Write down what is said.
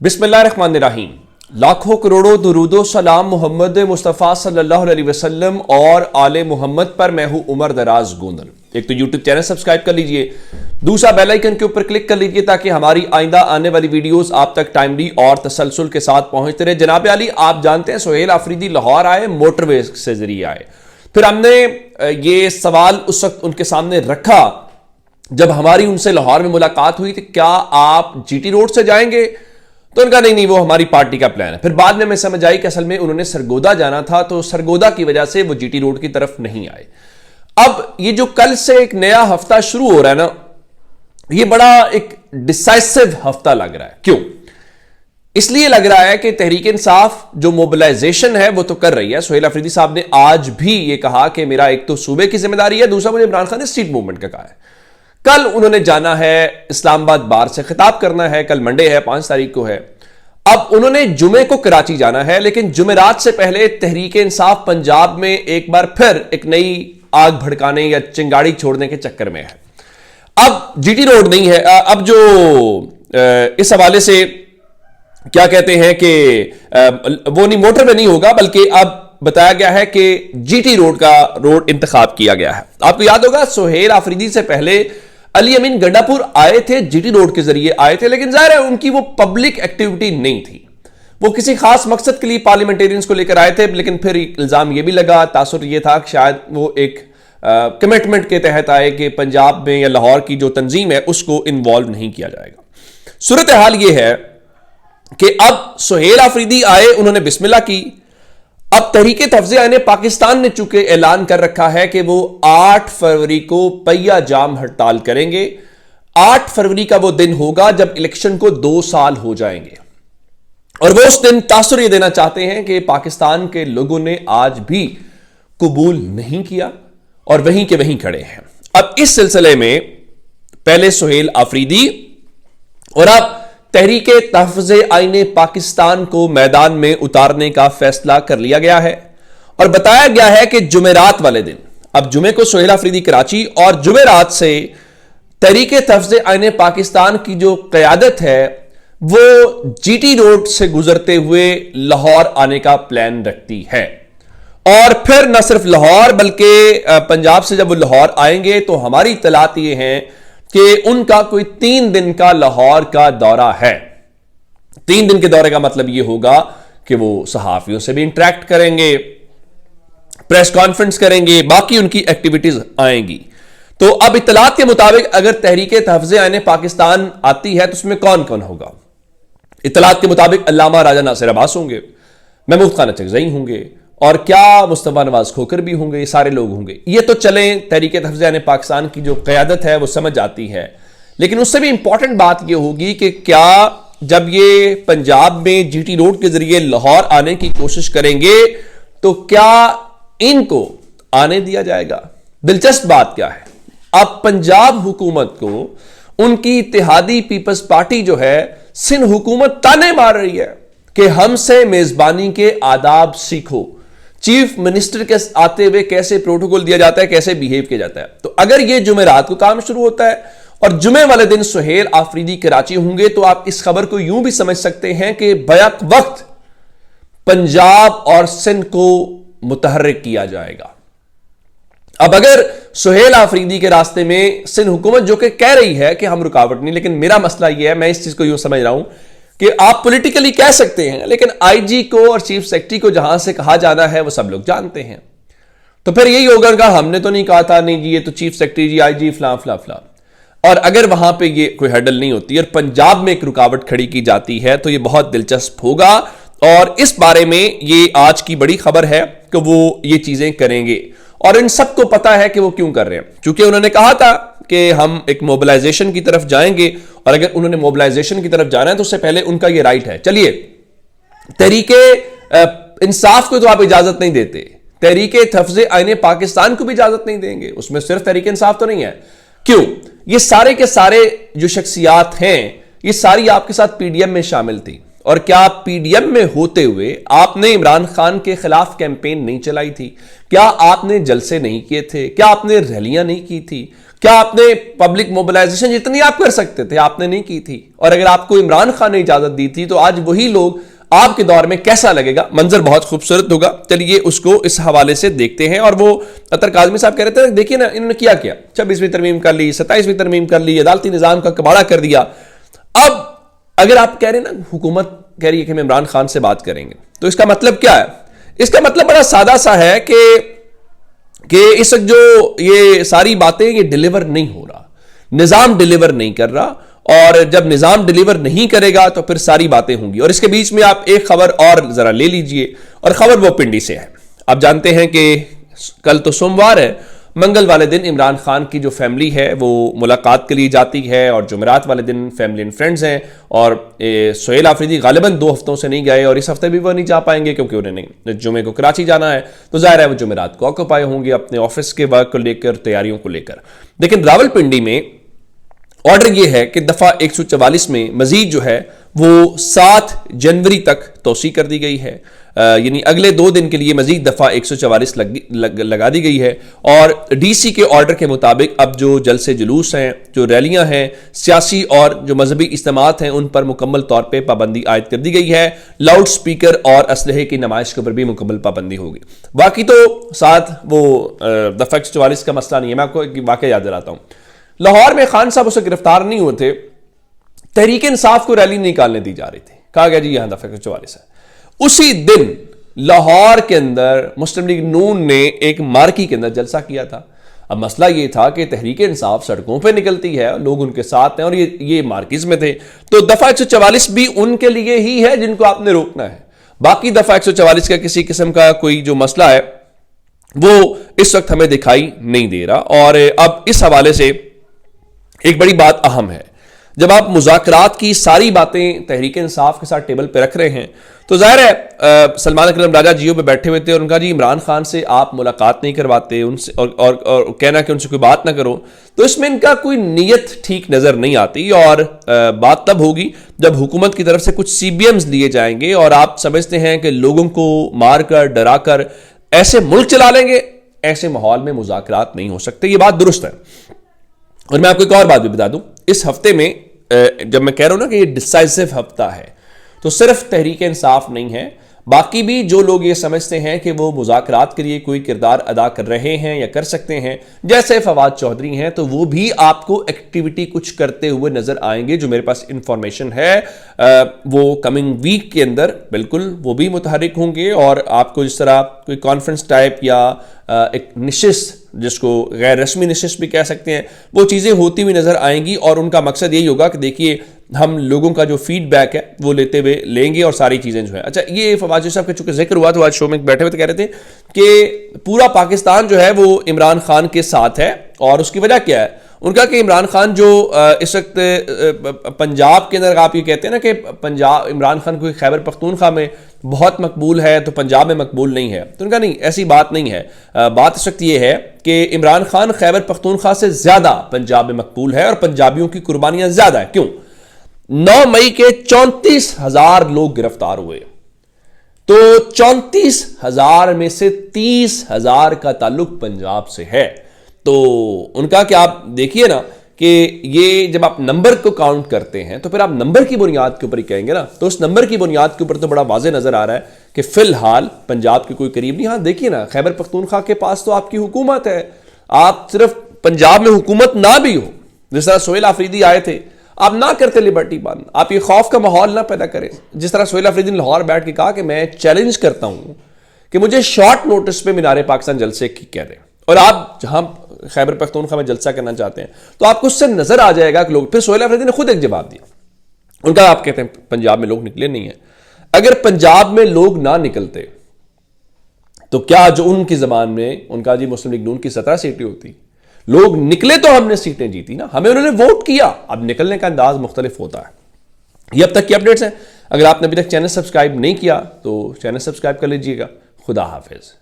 बिस्मिल्लाहिर्रहमानिर्रहीम। लाखों करोड़ों दुरूदो सलाम मोहम्मद मुस्तफ़ा सल्लल्लाहु अलैहि वसल्लम और आले मोहम्मद पर। मैं हूं उमर दराज गोंदन। एक तो यूट्यूब चैनल सब्सक्राइब कर लीजिए, दूसरा बेल आइकन के ऊपर क्लिक कर लीजिए ताकि हमारी आइंदा आने वाली वीडियोस आप तक टाइमली और तसलसल के साथ पहुंचते रहे। जनाब अली, आप जानते हैं सोहेल आफरीदी लाहौर आए, मोटरवे से जरिए आए। फिर हमने ये सवाल उस वक्त उनके सामने रखा जब हमारी उनसे लाहौर में मुलाकात हुई थी, क्या आप जीटी रोड से जाएंगे? तो उनका नहीं, वो हमारी पार्टी का प्लान है। फिर बाद में हमें समझ आई कि असल में उन्होंने सरगोदा जाना था, तो सरगोदा की वजह से वो जीटी रोड की तरफ नहीं आए। अब ये जो कल से एक नया हफ्ता शुरू हो रहा है ना, ये बड़ा एक डिसाइसिव हफ्ता लग रहा है। क्यों? इसलिए लग रहा है कि तहरीक इंसाफ जो मोबिलाइजेशन है वो तो कर रही है। सोहेल आफरीदी साहब ने आज भी ये कहा कि मेरा एक तो सूबे की जिम्मेदारी है, दूसरा मुझे इमरान खान ने स्ट्रीट मूवमेंट का कहा है। कल उन्होंने जाना है इस्लामाबाद बार से खिताब करना है, कल मंडे है, 5 तारीख को है। अब उन्होंने जुमे को कराची जाना है, लेकिन जुमेरात से पहले तहरीक इंसाफ पंजाब में एक बार फिर एक नई आग भड़काने या चिंगाड़ी छोड़ने के चक्कर में है। अब जीटी रोड नहीं है। अब जो इस हवाले से क्या कहते हैं कि वो नहीं, मोटरवे नहीं होगा, बल्कि अब बताया गया है कि जीटी रोड का रोड इंतखाब किया गया है। आपको याद होगा सोहेल आफरीदी से पहले अली अमीन गंडापुर आए थे, जीटी रोड के जरिए आए थे, लेकिन जाहिर है उनकी वो पब्लिक एक्टिविटी नहीं थी। वो किसी खास मकसद के लिए पार्लियामेंटेरियंस को लेकर आए थे, लेकिन फिर इल्जाम ये भी लगा, तासुर ये था कि शायद वो एक कमिटमेंट के तहत आए कि पंजाब में या लाहौर की जो तंजीम है उसको इन्वॉल्व नहीं किया जाएगा। सूरत हाल ये है कि अब सोहेल आफरीदी आए, उन्होंने बिस्मिल्लाह की। अब तहरीके तफज़े-ए पाकिस्तान ने चूंकि ऐलान कर रखा है कि वो 8 फरवरी को पहिया जाम हड़ताल करेंगे। 8 फरवरी का वो दिन होगा जब इलेक्शन को 2 साल हो जाएंगे, और वो उस दिन तासुर ये देना चाहते हैं कि पाकिस्तान के लोगों ने आज भी कबूल नहीं किया और वहीं के वहीं खड़े हैं। अब इस सिलसिले में पहले सोहेल आफरीदी और अब तहरीके तहफ़्ज़े-ए पाकिस्तान को मैदान में उतारने का फैसला कर लिया गया है और बताया गया है कि जुमेरात वाले दिन, अब जुमे को सोहेल आफरीदी कराची और जुमेरात से तहरीके तहफ़्ज़े-ए पाकिस्तान की जो क़यादत है वो जीटी रोड से गुजरते हुए लाहौर आने का प्लान रखती है। और फिर न सिर्फ लाहौर बल्कि पंजाब से जब वो लाहौर आएंगे तो हमारी इत्तलात ये हैं कि उनका कोई 3 दिन का लाहौर का दौरा है। 3 दिन के दौरे का मतलब यह होगा कि वो सहाफियों से भी इंटरेक्ट करेंगे, प्रेस कॉन्फ्रेंस करेंगे, बाकी उनकी एक्टिविटीज आएंगी। तो अब इत्तलात के मुताबिक अगर तहरीके तहफ़्ज़े-ए पाकिस्तान आती है तो उसमें कौन कौन होगा? इत्तलात के मुताबिक अल्लामा राजा नासिर अब्बास होंगे, महमूद खान अचकज़ई होंगे, और क्या मुस्तफ़ा नवाज खोखर भी होंगे, ये सारे लोग होंगे। ये तो चलें, तहरीके तहफ़्ज़े-ए पाकिस्तान की जो क़यादत है वो समझ आती है, लेकिन उससे भी इंपॉर्टेंट बात ये होगी कि क्या जब ये पंजाब में जीटी रोड के जरिए लाहौर आने की कोशिश करेंगे तो क्या इनको आने दिया जाएगा? दिलचस्प बात क्या है, अब पंजाब हुकूमत को उनकी इत्तेहादी पीपल्स पार्टी जो है सिंध हुकूमत ताने मार रही है कि हमसे मेजबानी के आदाब सीखो, चीफ मिनिस्टर के आते हुए कैसे प्रोटोकॉल दिया जाता है, कैसे बिहेव किया जाता है। तो अगर यह जुमेरात को काम शुरू होता है और जुमे वाले दिन सोहेल आफरीदी कराची होंगे तो आप इस खबर को यूं भी समझ सकते हैं कि बैक वक्त पंजाब और सिंध को मुतहर्रिक किया जाएगा। अब अगर सोहेल आफरीदी के रास्ते में सिंध हुकूमत जो कि कह रही है कि हम रुकावट नहीं, लेकिन मेरा मसला यह है, मैं इस चीज को यूं समझ रहा हूं कि आप पॉलिटिकली कह सकते हैं, लेकिन आईजी को और चीफ सेक्रेटरी को जहां से कहा जाना है वो सब लोग जानते हैं। तो फिर यही होगा कि हमने तो नहीं कहा था, नहीं जी ये तो चीफ सेक्रेटरी जी, आईजी फला फला फला। और अगर वहां पे ये कोई हर्डल नहीं होती और पंजाब में एक रुकावट खड़ी की जाती है तो ये बहुत दिलचस्प होगा, और इस बारे में ये आज की बड़ी खबर है कि वो ये चीजें करेंगे। और इन सबको पता है कि वो क्यों कर रहे हैं, क्योंकि उन्होंने कहा था कि हम एक मोबिलाइजेशन की तरफ जाएंगे, और अगर उन्होंने मोबिलाइजेशन की तरफ जाना है तो उससे पहले उनका ये राइट है। चलिए, तहरीके इंसाफ को तो आप इजाजत नहीं देते, तहरीके तहफ़्ज़े-ए पाकिस्तान को भी इजाजत नहीं देंगे, उसमें सिर्फ तहरीके इंसाफ तो नहीं है। क्यों? ये सारे के सारे जो शख्सियात हैं ये सारी आपके साथ पीडीएम में शामिल थी, और क्या पीडीएम में होते हुए आपने इमरान खान के खिलाफ कैंपेन नहीं चलाई थी? क्या आपने जलसे नहीं किए थे? क्या आपने रैलियां नहीं की थी? क्या आपने पब्लिक मोबिलाइजेशन जितनी आप कर सकते थे आपने नहीं की थी? और अगर आपको इमरान खान ने इजाजत दी थी तो आज वही लोग आपके दौर में कैसा लगेगा? मंजर बहुत खूबसूरत होगा। चलिए उसको इस हवाले से देखते हैं। और वो अतर काज़मी साहब कह रहे थे, देखिए ना इन्होंने क्या किया, 26वीं तरमीम कर ली, 27वीं तरमीम कर ली, अदालती निजाम का कबाड़ा कर दिया। अब अगर आप कह रहे हैं ना हुकूमत कह रही है कि हम इमरान खान से बात करेंगे, तो इसका मतलब क्या है? इसका मतलब बड़ा सादा सा है कि इस वक्त जो ये सारी बातें ये डिलीवर नहीं हो रहा, निजाम डिलीवर नहीं कर रहा, और जब निजाम डिलीवर नहीं करेगा तो फिर सारी बातें होंगी। और इसके बीच में आप एक खबर और जरा ले लीजिए, और खबर वो पिंडी से है। आप जानते हैं कि कल तो सोमवार है, मंगल वाले दिन इमरान खान की जो फैमिली है वो मुलाकात के लिए जाती है, और जुमेरात वाले दिन फैमिली एंड फ्रेंड्स हैं। और सोहेल आफरीदी गालिबन 2 हफ्तों से नहीं गए, और इस हफ्ते भी वो नहीं जा पाएंगे क्योंकि उन्हें जुमे को कराची जाना है, तो जाहिर है वो जुमेरात को ऑक्यूपाई होंगे अपने ऑफिस के वर्क को लेकर, तैयारियों को लेकर। लेकिन रावलपिंडी में ऑर्डर यह है कि दफा 144 में मजीद जो है वो 7 जनवरी तक तोसी कर दी गई है, यानी अगले 2 दिन के लिए मजीद दफा 144 लगा दी गई है। और डीसी के ऑर्डर के मुताबिक अब जो जलसे जुलूस हैं, जो रैलियां हैं, सियासी और जो मजहबी इज्तिमात हैं, उन पर मुकम्मल तौर पर पाबंदी आयद कर दी गई है। लाउड स्पीकर और असलहे की नुमाइश के ऊपर भी मुकम्मल पाबंदी होगी। बाकी तो साथ वो दफा 144 का मसला नहीं है। मैं आपको एक वाकया याद दिलाता हूं। लाहौर में खान साहब उसे गिरफ्तार नहीं हुए थे, तहरीक इंसाफ को रैली निकालने दी जा रही थी, कहा गया जी यहां दफा 144 है। उसी दिन लाहौर के अंदर मुस्लिम लीग नून ने एक मार्की के अंदर जलसा किया था। अब मसला यह था कि तहरीक इंसाफ सड़कों पे निकलती है, लोग उनके साथ हैं, और ये मार्किज में थे, तो दफा 144 भी उनके लिए ही है जिनको आपने रोकना है। बाकी दफा 144 का किसी किस्म का कोई जो मसला है वो इस वक्त हमें दिखाई नहीं दे रहा। और अब इस हवाले से एक बड़ी बात अहम है, जब आप मुज़ाकरात की सारी बातें तहरीक इंसाफ के साथ टेबल पे रख रहे हैं, तो जाहिर है सलमान अकरम राजा जियो पे बैठे हुए थे और उनका जी इमरान खान से आप मुलाकात नहीं करवाते उनसे, और कहना कि उनसे कोई बात ना करो, तो इसमें इनका कोई नीयत ठीक नजर नहीं आती। और बात तब होगी जब हुकूमत की तरफ से कुछ CBMs लिए जाएंगे और आप समझते हैं कि लोगों को मार कर डरा कर ऐसे मुल्क चला लेंगे। ऐसे माहौल में मुज़ाकरात नहीं हो सकते, ये बात दुरुस्त है। और मैं आपको एक और बात भी बता दूं, इस हफ्ते में जब मैं कह रहा हूं ना कि ये डिसाइसिव हफ्ता है, तो सिर्फ तहरीक इंसाफ नहीं है, बाकी भी जो लोग ये समझते हैं कि वो मुज़ाकरात के लिए कोई किरदार अदा कर रहे हैं या कर सकते हैं, जैसे फवाद चौधरी हैं, तो वो भी आपको एक्टिविटी कुछ करते हुए नजर आएंगे। जो मेरे पास इंफॉर्मेशन है वो कमिंग वीक के अंदर बिल्कुल वो भी मुतहरिक होंगे, और आपको जिस तरह कोई कॉन्फ्रेंस टाइप या एक निशिस्त, जिसको गैर रस्मी निशिस्त भी कह सकते हैं, वो चीज़ें होती हुई नजर आएंगी। और उनका मकसद यही होगा कि देखिए हम लोगों का जो फीडबैक है वो लेते हुए लेंगे और सारी चीज़ें जो है। अच्छा, ये फवाद साहब का चूंकि जिक्र हुआ तो आज शो में बैठे हुए तो कह रहे थे कि पूरा पाकिस्तान जो है वो इमरान खान के साथ है, और उसकी वजह क्या है? उनका कि इमरान खान जो इस वक्त पंजाब के अंदर, आप ये कहते हैं ना कि पंजाब इमरान खान को खैबर पख्तूनख्वा में बहुत मकबूल है तो पंजाब में मकबूल नहीं है, तो उनका नहीं, ऐसी बात नहीं है। बात इस वक्त ये है कि इमरान खान खैबर पख्तूनख्वा से ज्यादा पंजाब में मकबूल है और पंजाबियों की कुर्बानियां ज्यादा है। क्यों? 9 मई के 34,000 लोग गिरफ्तार हुए, तो 34,000 में से 30,000 का ताल्लुक पंजाब से है। तो उनका कि आप देखिए ना कि ये जब आप नंबर को काउंट करते हैं तो फिर आप नंबर की बुनियाद के ऊपर ही कहेंगे ना, तो उस नंबर की बुनियाद के ऊपर तो बड़ा वाज़ेह नजर आ रहा है कि फिलहाल पंजाब के कोई करीब नहीं। हाँ देखिए ना, खैबर पख्तूनख्वा के पास तो आपकी हुकूमत है, आप सिर्फ पंजाब में हुकूमत ना भी हो, जिस तरह सोहेल आफरीदी आए थे, आप ना करते लिबर्टी बंद, आप ये खौफ का माहौल ना पैदा करें। जिस तरह सोहेल आफरीदी ने लाहौर बैठ के कहा कि मैं चैलेंज करता हूं कि मुझे शॉर्ट नोटिस पे मीनार पाकिस्तान जलसे की कह दें, और आप जहां खैबर पख्तूनख्वा में जलसा करना चाहते हैं तो आपको उससे नजर आ जाएगा कि लोग। फिर सोहेल आफरीदी ने खुद एक जवाब दिया, उनका आप कहते हैं पंजाब में लोग निकले नहीं है। अगर पंजाब में लोग ना निकलते तो क्या जो उनकी जबान में उनका जी मुस्लिम लीग नून की 17 सीटें होती, लोग निकले तो हमने सीटें जीती ना, हमें उन्होंने वोट किया। अब निकलने का अंदाज मुख्तलिफ होता है। ये अब तक की अपडेट्स हैं। अगर आपने अभी तक चैनल सब्सक्राइब नहीं किया तो चैनल सब्सक्राइब कर लीजिएगा। खुदा हाफिज।